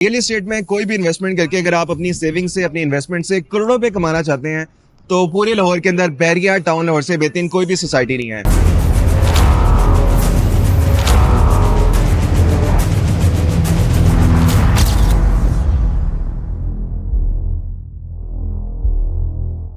Real estate में कोई भी इन्वेस्टमेंट करके अगर आप अपनी सेविंग से अपनी इन्वेस्टमेंट से करोड़ों रुपए कमाना चाहते हैं तो पूरे लाहौर के अंदर बैरिया टाउन लाहौर से बेहतरीन कोई भी सोसाइटी नहीं है।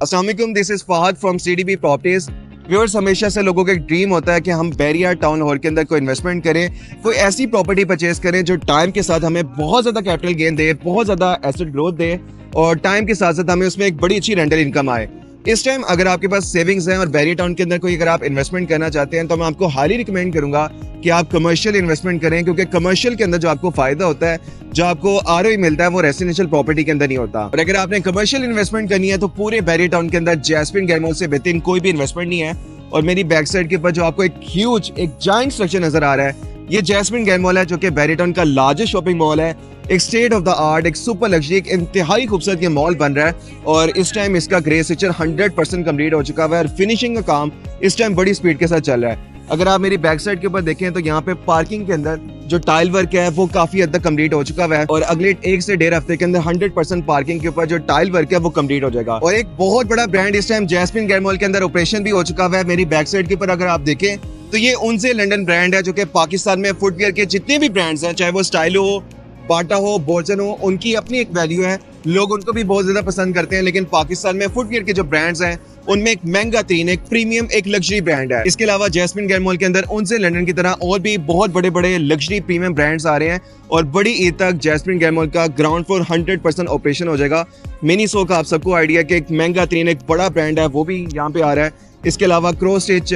अस्सलाम वालेकुम, this is Fahad from CDB properties. Viewers, हमेशा से लोगों का एक ड्रीम होता है कि हम बैरिया टाउन लाहौर के अंदर कोई इन्वेस्टमेंट करें, कोई ऐसी प्रॉपर्टी परचेज करें जो टाइम के साथ हमें बहुत ज़्यादा कैपिटल गेन दे, बहुत ज़्यादा एसेट ग्रोथ दे और टाइम के साथ साथ हमें उसमें एक बड़ी अच्छी रेंटल इनकम आए। इस टाइम अगर आपके पास सेविंग्स हैं और बैरिया टाउन के अंदर कोई अगर आप इन्वेस्टमेंट करना चाहते हैं तो मैं आपको हाईली रिकमेंड करूंगा कि आप कमर्शियल इन्वेस्टमेंट करें, क्योंकि कमर्शियल के अंदर जो आपको फायदा होता है, जो आपको ROI मिलता है, वो रेसिडेंशियल प्रॉपर्टी के अंदर नहीं होता। और अगर आपने कमर्शियल इन्वेस्टमेंट करनी है तो पूरे बैरिया टाउन के अंदर जैस्मिन गैर मॉल से बेहतरीन कोई भी इन्वेस्टमेंट नहीं है। और मेरी बैक साइड के ऊपर जो आपको एक ह्यूज एक जाइंट स्ट्रक्चर नजर आ रहा है, ये जैस्मिन गैर मॉल है जो कि बैरिया टाउन का लार्जेस्ट शॉपिंग मॉल है। एक स्टेट ऑफ द आर्ट, एक सुपर लग्जरी, एक इंतहाई खूबसूरत ये मॉल बन रहा है और इस टाइम इसका ग्रे स्ट्रक्चर 100% कंप्लीट हो चुका है और फिनिशिंग का काम इस टाइम बड़ी स्पीड के साथ चल रहा है। अगर आप मेरी बैक साइड के ऊपर देखें तो यहाँ पे पार्किंग के अंदर जो टाइल वर्क है वो काफी हद तक कंप्लीट हो चुका है और अगले 1 से 1.5 हफ्ते के अंदर 100% पार्किंग के ऊपर जो टाइल वर्क है वो कंप्लीट हो जाएगा। और एक बहुत बड़ा ब्रांड इस टाइम जैस्मिन गैर मॉल के अंदर ऑपरेशन भी हो चुका है। मेरी बैक साइड के ऊपर अगर आप देखें तो ये उनसे लंदन ब्रांड है जो कि पाकिस्तान में फुटवियर के जितने भी ब्रांड्स हैं, चाहे वो स्टाइलो हो, बाटा हो, बोर्जन हो, उनकी अपनी एक वैल्यू है, लोग उनको भी बहुत ज्यादा पसंद करते हैं। लेकिन पाकिस्तान में फुटवियर के जो ब्रांड्स हैं उनमें एक महंगा तीन, एक प्रीमियम, एक लग्जरी ब्रांड है। इसके अलावा जैस्मिन गैर मॉल के अंदर उनसे लंदन की तरह और भी बहुत बड़े बड़े लग्जरी प्रीमियम ब्रांड्स आ रहे हैं और बड़ी ईद तक जैस्मिन गैर मॉल का ग्राउंड फ्लोर 100% ऑपरेशन हो जाएगा। मिनी सो का आप सबको आइडिया कि एक महंगा तीन, एक बड़ा ब्रांड है, वो भी यहाँ पे आ रहा है। इसके अलावा क्रो स्टिच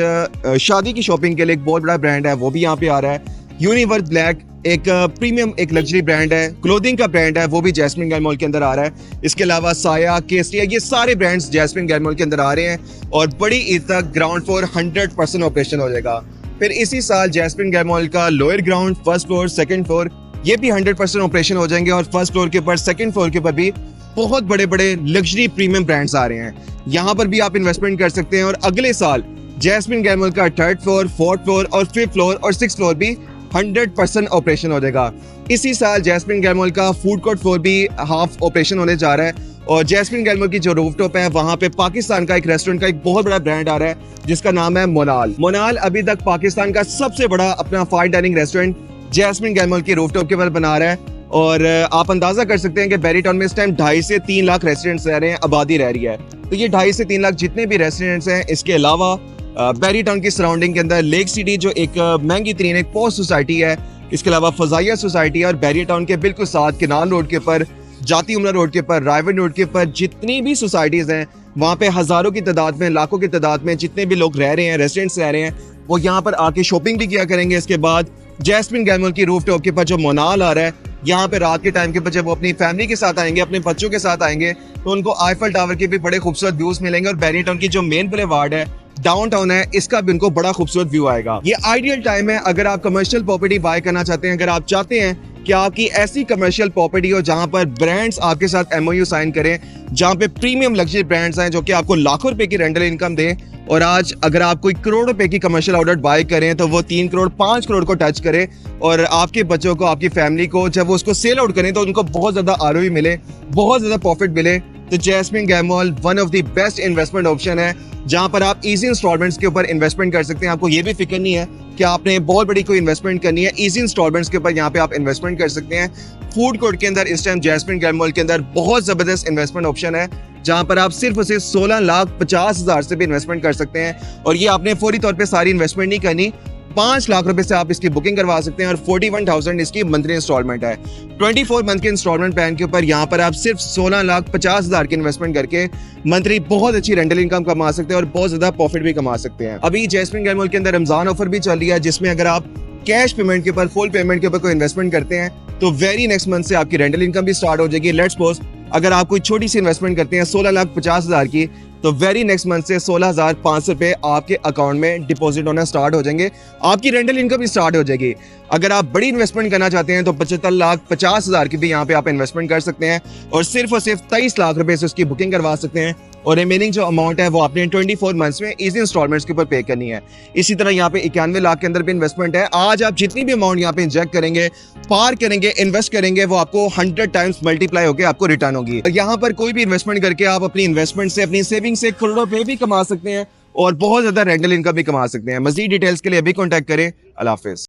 शादी की शॉपिंग के लिए एक बहुत बड़ा ब्रांड है, वो भी यहाँ पे आ रहा है। यूनिवर्स ब्लैक एक प्रीमियम, एक लग्जरी ब्रांड है, क्लोथिंग का ब्रांड है, वो भी जैस्मिन गैर मॉल के अंदर आ रहा है। इसके अलावा साया, केसरिया, ये सारे ब्रांड्स जैस्मिन गैर मॉल के अंदर आ रहे हैं और बड़ी ईद तक ग्राउंड फ्लोर 100% ऑपरेशन हो जाएगा। फिर इसी साल जैस्मिन गैर मॉल का lower ground, first floor, second floor, ये भी 100% ऑपरेशन हो जाएंगे और फर्स्ट फ्लोर के ऊपर, सेकंड फ्लोर के ऊपर भी बहुत बड़े बड़े लग्जरी प्रीमियम ब्रांड्स आ रहे हैं। यहाँ पर भी आप इन्वेस्टमेंट कर सकते हैं और अगले साल जैस्मिन गैर मॉल का थर्ड फ्लोर, फोर्थ फ्लोर और फिफ्थ फ्लोर और सिक्स फ्लोर भी 100% ऑपरेशन हो जाएगा। इसी साल जैस्मिन गैर मॉल का फूड कोर्ट फ्लोर भी हाफ ऑपरेशन होने जा रहा है और जैस्मिन गैर मॉल की जो रूफटॉप है वहां पे पाकिस्तान का एक रेस्टोरेंट का एक बहुत बड़ा ब्रांड आ रहा है जिसका नाम है मोनाल। मोनाल अभी तक पाकिस्तान का सबसे बड़ा अपना फाइन डाइनिंग रेस्टोरेंट जैस्मिन गैर मॉल की रूफटॉप के ऊपर बना रहा है और आप अंदाजा कर सकते हैं कि बैरिया टाउन में इस टाइम 2.5 से 3 लाख रेसिडेंट्स रह रहे हैं, आबादी रह रही है। तो ये 2.5 से 3 लाख जितने भी रेसिडेंट्स हैं, इसके अलावा बैरिया टाउन की सराउंडिंग के अंदर लेक सिटी जो एक महंगी तरीन एक पोस्ट सोसाइटी है, इसके अलावा फजाइया सोसाइटी है और बैरिया टाउन के बिल्कुल साथ किनाल रोड के ऊपर, जाती उमरा रोड के ऊपर, रायवन रोड के ऊपर जितनी भी सोसाइटीज हैं वहाँ पे हजारों की तादाद में, लाखों की तादाद में जितने भी लोग रह रहे हैं, रेसिडेंट्स रह रहे हैं, वो यहाँ पर आके शॉपिंग भी किया करेंगे। इसके बाद जैस्मिन गैर मॉल की रूफटॉप के ऊपर जो मोनाल आ रहा है, यहाँ पे रात के टाइम के ऊपर जब वो अपनी फैमिली के साथ आएंगे, अपने बच्चों के साथ आएंगे तो उनको आईफल टावर के भी बड़े खूबसूरत व्यूज मिलेंगे और बैरिया टाउन की जो मेन बुलेवार्ड है, डाउनटाउन है, इसका भी उनको बड़ा खूबसूरत व्यू आएगा। ये आइडियल टाइम है अगर आप कमर्शियल प्रॉपर्टी बाय करना चाहते हैं, अगर आप चाहते हैं कि आपकी ऐसी कमर्शियल प्रॉपर्टी हो जहां पर ब्रांड्स आपके साथ MOU साइन करें, जहां पे प्रीमियम लग्जरी ब्रांड्स हैं जो कि आपको लाखों रुपए की रेंटल इनकम दें। और आज अगर आप कोई करोड़ रुपए की कमर्शियल आउटलेट बाय करें तो वो 3 करोड़ 5 करोड़ को टच करे और आपके बच्चों को, आपकी फैमिली को जब वो उसको सेल आउट करें तो उनको बहुत ज्यादा ROI मिले, बहुत ज्यादा प्रॉफिट मिले। तो जैस्मिन गैर mall one of the best investment option है जहां पर आप इजी इंस्टॉलमेंट्स के ऊपर इन्वेस्टमेंट कर सकते हैं। आपको ये भी फिक्र नहीं है कि आपने बहुत बड़ी कोई इन्वेस्टमेंट करनी है, इजी इंस्टॉलमेंट्स के ऊपर यहाँ पे आप इन्वेस्टमेंट कर सकते हैं। फूड कोर्ट के अंदर इस टाइम जैस्मिन गैर मॉल के अंदर बहुत जबरदस्त इन्वेस्टमेंट ऑप्शन है जहां पर आप सिर्फ उसे 16,50,000 से भी इन्वेस्टमेंट कर सकते हैं और ये आपने फौरी तौर पे सारी इन्वेस्टमेंट नहीं करनी। 5 लाख रुपए से आप इसकी बुकिंग करवा सकते हैं और 41,000 इसकी मंथली इंस्टॉलमेंट है। 24 मंथ के इंस्टॉलमेंट प्लान के ऊपर यहाँ पर आप सिर्फ 16,50,000 की इन्वेस्टमेंट करके मंथली बहुत अच्छी रेंटल इनकम कमा सकते हैं और बहुत ज्यादा प्रॉफिट भी कमा सकते हैं। अभी जैस्मिन गैर मॉल के अंदर रमजान ऑफर भी चल रही है जिसमें अगर आप कैश पेमेंट के ऊपर, फुल पेमेंट के ऊपर कोई इन्वेस्टमेंट करते हैं तो वेरी नेक्स्ट मंथ से आपकी रेंटल इनकम भी स्टार्ट हो जाएगी। लेट्स सपोज अगर आप कोई छोटी सी इन्वेस्टमेंट करते हैं 16,50,000 की तो वेरी नेक्स्ट मंथ से 16,500 रुपए आपके अकाउंट में डिपॉजिट होना स्टार्ट हो जाएंगे, आपकी रेंटल इनकम भी स्टार्ट हो जाएगी। अगर आप बड़ी इन्वेस्टमेंट करना चाहते हैं तो 75,50,000 की भी यहाँ पे आप इन्वेस्टमेंट कर सकते हैं और सिर्फ 23 लाख रुपए से उसकी बुकिंग करवा सकते हैं और रिमेनिंग जो अमाउंट है वो आपने 24 मंथ्स में इजी इंस्टॉलमेंट्स के ऊपर पे करनी है। इसी तरह यहाँ पे 91 लाख के अंदर भी इन्वेस्टमेंट है। आज आप जितनी भी अमाउंट यहाँ पे इंजेक्ट करेंगे, पार करेंगे, इन्वेस्ट करेंगे, वो आपको 100 टाइम्स मल्टीप्लाई होकर आपको रिटर्न होगी। यहाँ पर कोई भी इन्वेस्टमेंट करके आप अपनी इन्वेस्टमेंट से, अपनी सेविंग से करोड़ों रुपए भी कमा सकते हैं और बहुत ज्यादा रेंटल इनकम भी कमा सकते हैं। मजीद डिटेल्स के लिए अभी कॉन्टैक्ट करें। अल्लाह हाफिज।